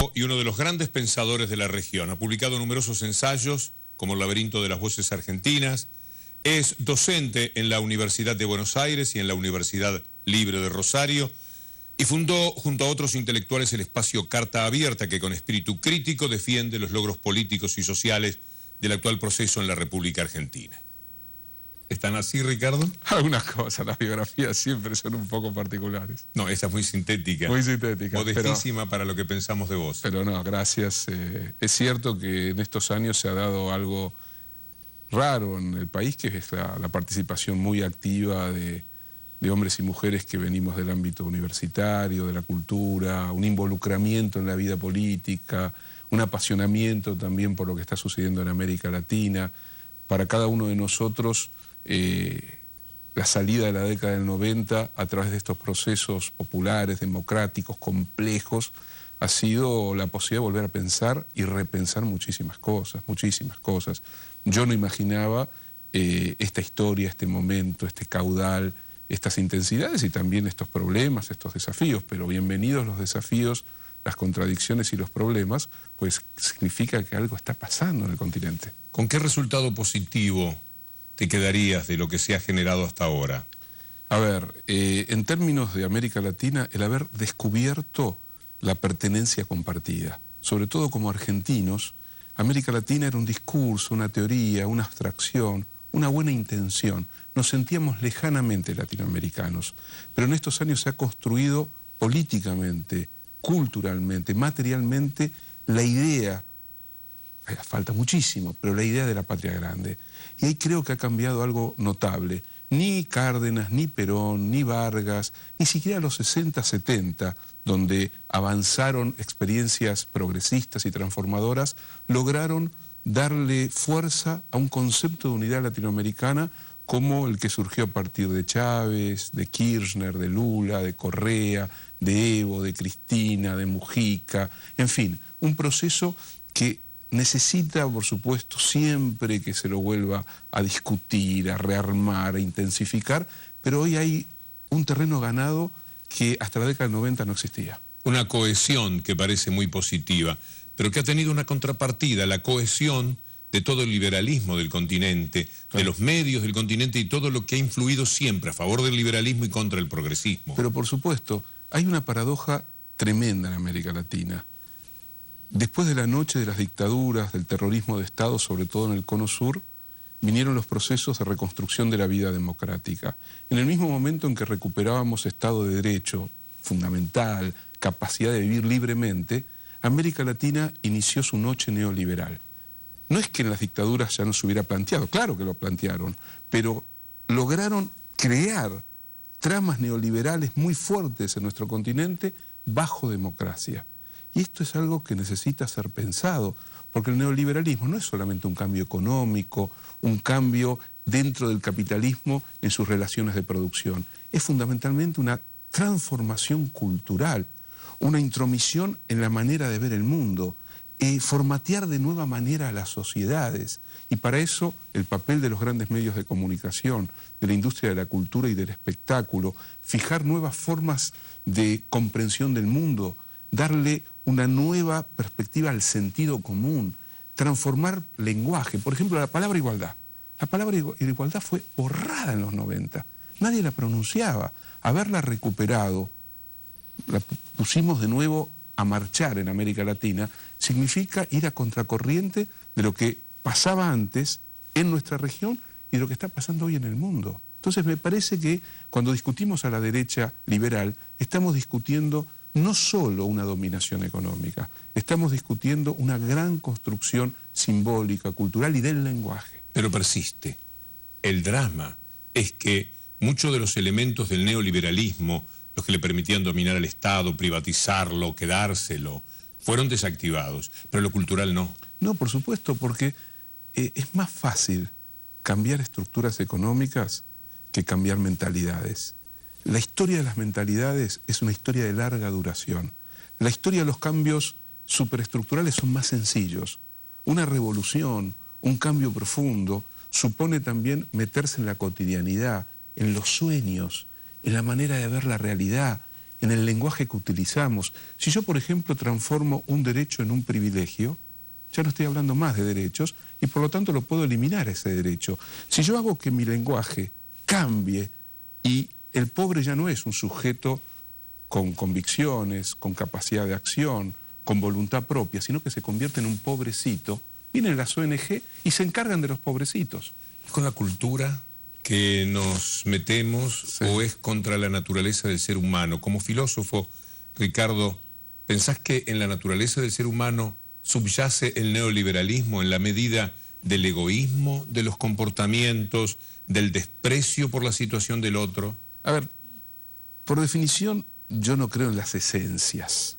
filósofo y uno de los grandes pensadores de la región. Ha publicado numerosos ensayos, como El laberinto de las voces argentinas. Es docente en la Universidad de Buenos Aires y en la Universidad Libre de Rosario. Y fundó, junto a otros intelectuales, el espacio Carta Abierta, que con espíritu crítico defiende los logros políticos y sociales del actual proceso en la República Argentina. ¿Están así, Ricardo? Algunas cosas, las biografías siempre son un poco particulares. No, esa es muy sintética. Muy sintética. Modestísima para lo que pensamos de vos. Pero no, gracias. Es cierto que en estos años se ha dado algo raro en el país, que es la participación muy activa de hombres y mujeres que venimos del ámbito universitario, de la cultura, un involucramiento en la vida política, un apasionamiento también por lo que está sucediendo en América Latina. Para cada uno de nosotros, la salida de la década del 90 a través de estos procesos populares, democráticos, complejos, ha sido la posibilidad de volver a pensar y repensar muchísimas cosas, muchísimas cosas. Yo no imaginaba esta historia, este momento, este caudal, estas intensidades y también estos problemas, estos desafíos, pero bienvenidos los desafíos, las contradicciones y los problemas, pues significa que algo está pasando en el continente. ¿Con qué resultado positivo te quedarías de lo que se ha generado hasta ahora? A ver, en términos de América Latina, el haber descubierto la pertenencia compartida, sobre todo como argentinos. América Latina era un discurso, una teoría, una abstracción, una buena intención. Nos sentíamos lejanamente latinoamericanos, pero en estos años se ha construido políticamente, culturalmente, materialmente, la idea, falta muchísimo, pero la idea de la patria grande. Y ahí creo que ha cambiado algo notable. Ni Cárdenas, ni Perón, ni Vargas, ni siquiera los 60, 70, donde avanzaron experiencias progresistas y transformadoras, lograron darle fuerza a un concepto de unidad latinoamericana como el que surgió a partir de Chávez, de Kirchner, de Lula, de Correa, de Evo, de Cristina, de Mujica, en fin, un proceso que necesita, por supuesto, siempre que se lo vuelva a discutir, a rearmar, a intensificar, pero hoy hay un terreno ganado que hasta la década del 90 no existía. Una cohesión que parece muy positiva, pero que ha tenido una contrapartida, la cohesión de todo el liberalismo del continente, Claro. de los medios del continente y todo lo que ha influido siempre a favor del liberalismo y contra el progresismo. Pero por supuesto, hay una paradoja tremenda en América Latina. Después de la noche de las dictaduras, del terrorismo de Estado, sobre todo en el Cono Sur, vinieron los procesos de reconstrucción de la vida democrática. En el mismo momento en que recuperábamos Estado de Derecho, fundamental, capacidad de vivir libremente, América Latina inició su noche neoliberal. No es que en las dictaduras ya no se hubiera planteado, claro que lo plantearon, pero lograron crear tramas neoliberales muy fuertes en nuestro continente bajo democracia. Y esto es algo que necesita ser pensado, porque el neoliberalismo no es solamente un cambio económico, un cambio dentro del capitalismo en sus relaciones de producción. Es fundamentalmente una transformación cultural, una intromisión en la manera de ver el mundo, formatear de nueva manera a las sociedades. Y para eso el papel de los grandes medios de comunicación, de la industria de la cultura y del espectáculo, fijar nuevas formas de comprensión del mundo, darle una nueva perspectiva al sentido común, transformar lenguaje. Por ejemplo, la palabra igualdad. La palabra igualdad fue borrada en los 90. Nadie la pronunciaba. Haberla recuperado, la pusimos de nuevo a marchar en América Latina, significa ir a contracorriente de lo que pasaba antes en nuestra región y de lo que está pasando hoy en el mundo. Entonces me parece que cuando discutimos a la derecha liberal, estamos discutiendo no solo una dominación económica, estamos discutiendo una gran construcción simbólica, cultural y del lenguaje. Pero persiste. El drama es que muchos de los elementos del neoliberalismo, los que le permitían dominar al Estado, privatizarlo, quedárselo, fueron desactivados, pero lo cultural no. No, por supuesto, porque es más fácil cambiar estructuras económicas que cambiar mentalidades. La historia de las mentalidades es una historia de larga duración. La historia de los cambios superestructurales son más sencillos. Una revolución, un cambio profundo, supone también meterse en la cotidianidad, en los sueños, en la manera de ver la realidad, en el lenguaje que utilizamos. Si yo, por ejemplo, transformo un derecho en un privilegio, ya no estoy hablando más de derechos y por lo tanto lo puedo eliminar ese derecho. Si yo hago que mi lenguaje cambie y el pobre ya no es un sujeto con convicciones, con capacidad de acción, con voluntad propia, sino que se convierte en un pobrecito, vienen las ONG y se encargan de los pobrecitos. ¿Con la cultura que nos metemos o es contra la naturaleza del ser humano? Como filósofo, Ricardo, ¿pensás que en la naturaleza del ser humano subyace el neoliberalismo en la medida del egoísmo, de los comportamientos, del desprecio por la situación del otro? A ver, por definición, yo no creo en las esencias.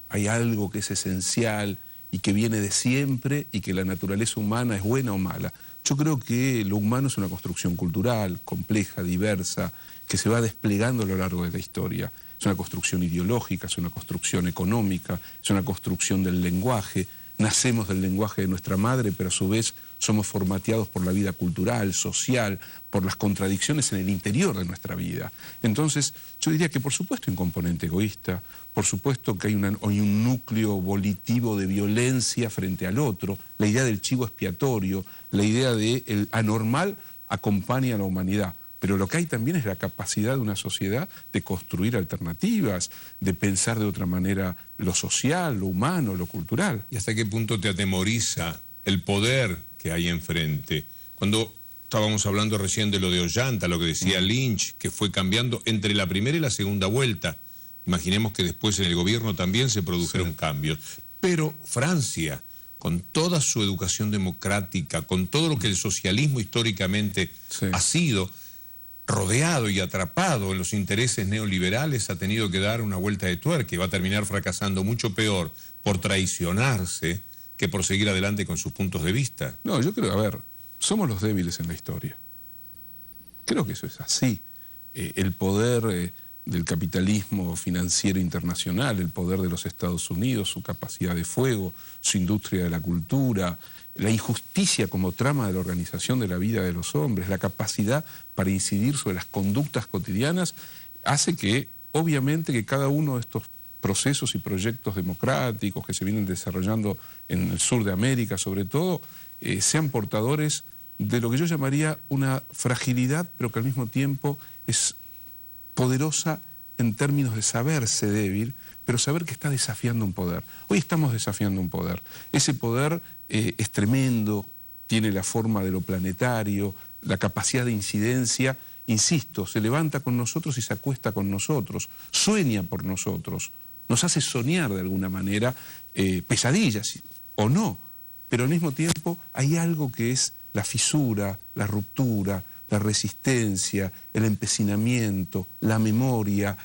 Hay algo que es esencial y que viene de siempre y que la naturaleza humana es buena o mala. Yo creo que lo humano es una construcción cultural, compleja, diversa, que se va desplegando a lo largo de la historia. Es una construcción ideológica, es una construcción económica, es una construcción del lenguaje. Nacemos del lenguaje de nuestra madre, pero a su vez somos formateados por la vida cultural, social, por las contradicciones en el interior de nuestra vida. Entonces, yo diría que por supuesto hay un componente egoísta, por supuesto que hay un núcleo volitivo de violencia frente al otro, la idea del chivo expiatorio, la idea de el anormal acompaña a la humanidad. Pero lo que hay también es la capacidad de una sociedad de construir alternativas, de pensar de otra manera lo social, lo humano, lo cultural. ¿Y hasta qué punto te atemoriza el poder que hay enfrente? Cuando estábamos hablando recién de lo de Ollanta, lo que decía Lynch, que fue cambiando entre la primera y la segunda vuelta. Imaginemos que después en el gobierno también se produjeron cambios. Pero Francia, con toda su educación democrática, con todo lo que el socialismo históricamente ha sido, rodeado y atrapado en los intereses neoliberales, ha tenido que dar una vuelta de tuerca y va a terminar fracasando mucho peor por traicionarse que por seguir adelante con sus puntos de vista. No, yo creo, a ver, somos los débiles en la historia. Creo que eso es así. El poder del capitalismo financiero internacional, el poder de los Estados Unidos, su capacidad de fuego, su industria de la cultura, la injusticia como trama de la organización de la vida de los hombres, la capacidad para incidir sobre las conductas cotidianas, hace que, obviamente, que cada uno de estos procesos y proyectos democráticos que se vienen desarrollando en el sur de América, sobre todo, sean portadores de lo que yo llamaría una fragilidad, pero que al mismo tiempo es poderosa en términos de saberse débil, pero saber que está desafiando un poder. Hoy estamos desafiando un poder. Ese poder es tremendo, tiene la forma de lo planetario, la capacidad de incidencia, insisto, se levanta con nosotros y se acuesta con nosotros, sueña por nosotros, nos hace soñar de alguna manera, pesadillas o no, pero al mismo tiempo hay algo que es la fisura, la ruptura, la resistencia, el empecinamiento, la memoria.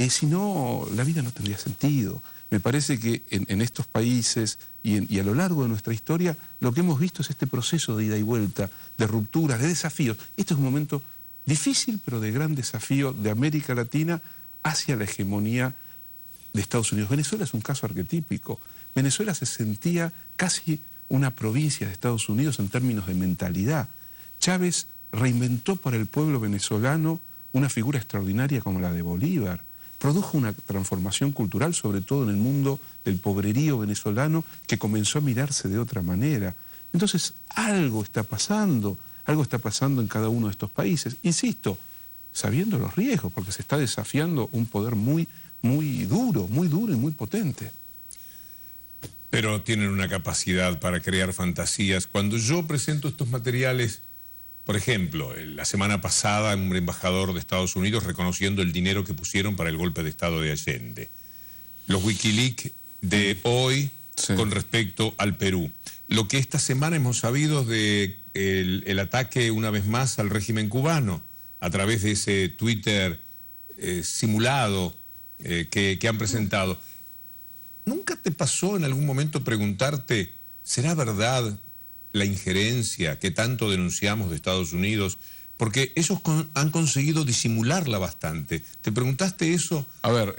Si no, la vida no tendría sentido. Me parece que en estos países y a lo largo de nuestra historia, lo que hemos visto es este proceso de ida y vuelta, de rupturas, de desafíos. Este es un momento difícil, pero de gran desafío de América Latina hacia la hegemonía de Estados Unidos. Venezuela es un caso arquetípico. Venezuela se sentía casi una provincia de Estados Unidos en términos de mentalidad. Chávez reinventó para el pueblo venezolano una figura extraordinaria como la de Bolívar. Produjo una transformación cultural, sobre todo en el mundo del pobrerío venezolano, que comenzó a mirarse de otra manera. Entonces, algo está pasando en cada uno de estos países. Insisto, sabiendo los riesgos, porque se está desafiando un poder muy duro y muy potente. Pero tienen una capacidad para crear fantasías. Cuando yo presento estos materiales, por ejemplo, la semana pasada un embajador de Estados Unidos reconociendo el dinero que pusieron para el golpe de Estado de Allende. Los Wikileaks de hoy con respecto al Perú. Lo que esta semana hemos sabido de el ataque una vez más al régimen cubano a través de ese Twitter simulado que han presentado. ¿Nunca te pasó en algún momento preguntarte, ¿será verdad la injerencia que tanto denunciamos de Estados Unidos? Porque ellos han conseguido disimularla bastante. ¿Te preguntaste eso? A ver,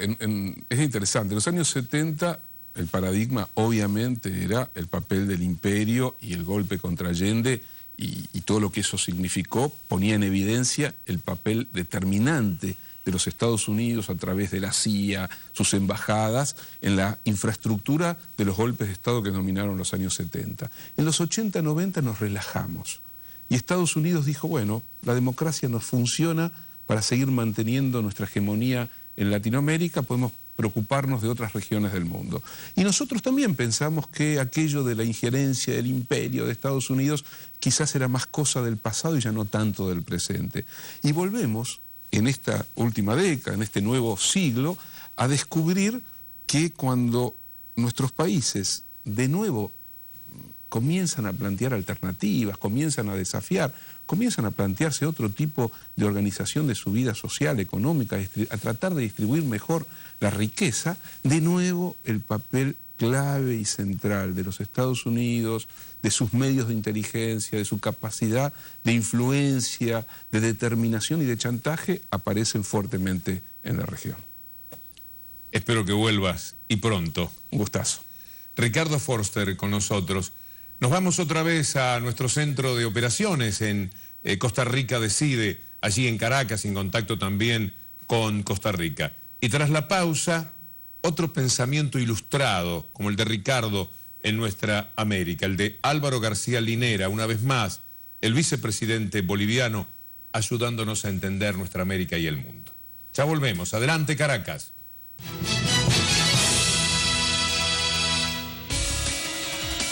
es interesante. En los años 70 el paradigma obviamente era el papel del imperio y el golpe contra Allende y todo lo que eso significó ponía en evidencia el papel determinante de los Estados Unidos a través de la CIA, sus embajadas, en la infraestructura de los golpes de Estado que dominaron los años 70. En los 80, 90 nos relajamos y Estados Unidos dijo, bueno, la democracia nos funciona para seguir manteniendo nuestra hegemonía en Latinoamérica, podemos preocuparnos de otras regiones del mundo. Y nosotros también pensamos que aquello de la injerencia del imperio de Estados Unidos quizás era más cosa del pasado y ya no tanto del presente. Y volvemos, en esta última década, en este nuevo siglo, a descubrir que cuando nuestros países de nuevo comienzan a plantear alternativas, comienzan a desafiar, comienzan a plantearse otro tipo de organización de su vida social, económica, a tratar de distribuir mejor la riqueza, de nuevo el papel clave y central de los Estados Unidos, de sus medios de inteligencia, de su capacidad de influencia, de determinación y de chantaje, aparecen fuertemente en la región. Espero que vuelvas y pronto. Un gustazo. Ricardo Forster con nosotros. Nos vamos otra vez a nuestro centro de operaciones en Costa Rica Decide, allí en Caracas, en contacto también con Costa Rica. Y tras la pausa, otro pensamiento ilustrado, como el de Ricardo en nuestra América, el de Álvaro García Linera, una vez más, el vicepresidente boliviano, ayudándonos a entender nuestra América y el mundo. Ya volvemos. Adelante, Caracas.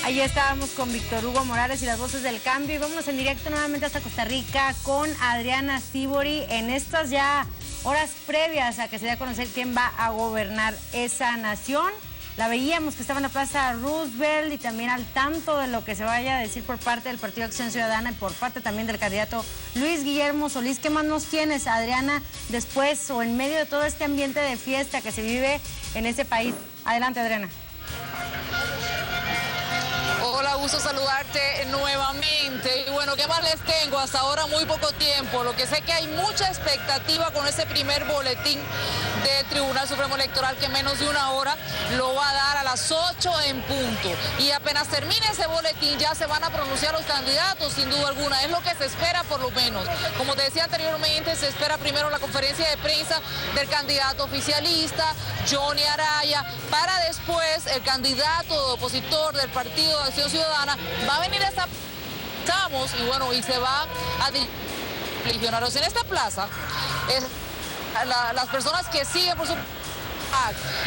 Ahí estábamos con Víctor Hugo Morales y las voces del cambio y vámonos en directo nuevamente hasta Costa Rica con Adriana Sívori en estas ya horas previas a que se dé a conocer quién va a gobernar esa nación. La veíamos que estaba en la Plaza Roosevelt y también al tanto de lo que se vaya a decir por parte del Partido Acción Ciudadana y por parte también del candidato Luis Guillermo Solís. ¿Qué más nos tienes, Adriana, después o en medio de todo este ambiente de fiesta que se vive en ese país? Adelante, Adriana. Hola, gusto saludarte nuevamente. Y bueno, ¿qué más les tengo? Hasta ahora muy poco tiempo. Lo que sé que hay mucha expectativa con ese primer boletín del Tribunal Supremo Electoral que en menos de una hora lo va a dar a las 8 en punto. Y apenas termine ese boletín ya se van a pronunciar los candidatos, sin duda alguna. Es lo que se espera por lo menos. Como te decía anteriormente, se espera primero la conferencia de prensa del candidato oficialista, Johnny Araya, para después el candidato opositor del Partido de Acción Ciudadana va a venir a esta y bueno, y se va a legionarios en esta plaza. Las personas que siguen por su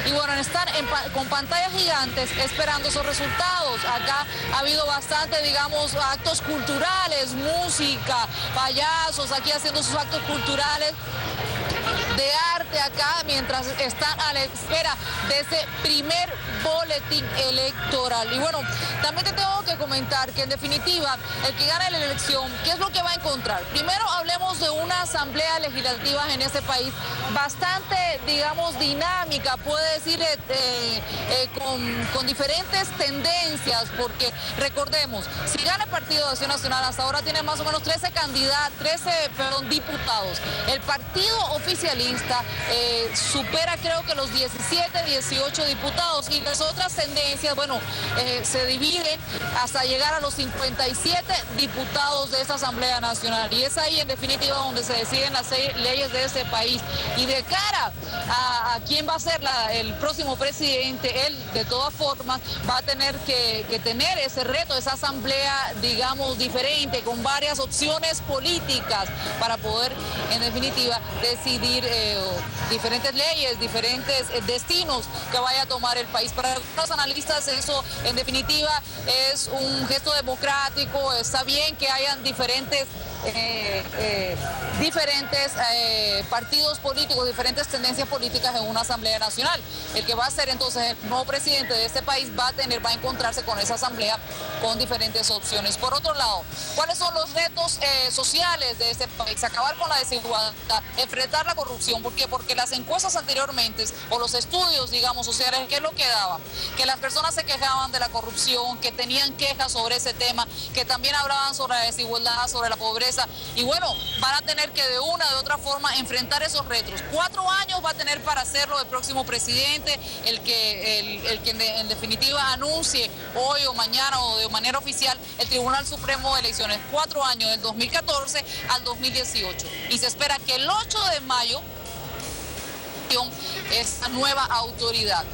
y bueno, están con pantallas gigantes esperando esos resultados. Acá ha habido bastante, digamos, actos culturales, música, payasos aquí haciendo sus actos culturales de arte acá mientras están a la espera de ese primer boletín electoral. Y bueno, también te tengo que comentar que en definitiva el que gane la elección, ¿qué es lo que va a encontrar? Primero hablemos de una asamblea legislativa en este país bastante, digamos, dinámica, puede decir, con diferentes tendencias, porque recordemos, si gana el Partido de Acción Nacional, hasta ahora tiene más o menos 13 diputados. El partido oficialista supera creo que los 17, 18 diputados y las otras tendencias, bueno, se dividen hasta llegar a los 57 diputados de esta Asamblea Nacional y es ahí en definitiva donde se deciden las leyes de este país y de cara a quién va a ser el próximo presidente, él de todas formas va a tener que tener ese reto, esa asamblea, digamos, diferente, con varias opciones políticas para poder en definitiva decidir diferentes leyes, diferentes destinos que vaya a tomar el país. Para los analistas eso en definitiva es un gesto democrático, está bien que hayan diferentes partidos políticos, diferentes tendencias políticas en una asamblea nacional. El que va a ser entonces el nuevo presidente de este país va a encontrarse con esa asamblea con diferentes opciones. Por otro lado, ¿cuáles son los retos sociales de este país? Acabar con la desigualdad, enfrentar la corrupción. ¿Por qué? Porque las encuestas anteriormente o los estudios, digamos, sociales, ¿qué es lo que daban? Que las personas se quejaban de la corrupción, que tenían quejas sobre ese tema, que también hablaban sobre la desigualdad, sobre la pobreza. Y bueno, van a tener que de una u otra forma enfrentar esos retos. 4 años va a tener para hacerlo el próximo presidente, el que en definitiva anuncie hoy o mañana o de manera oficial el Tribunal Supremo de Elecciones. 4 años, del 2014 al 2018. Y se espera que el 8 de mayo esta nueva autoridad.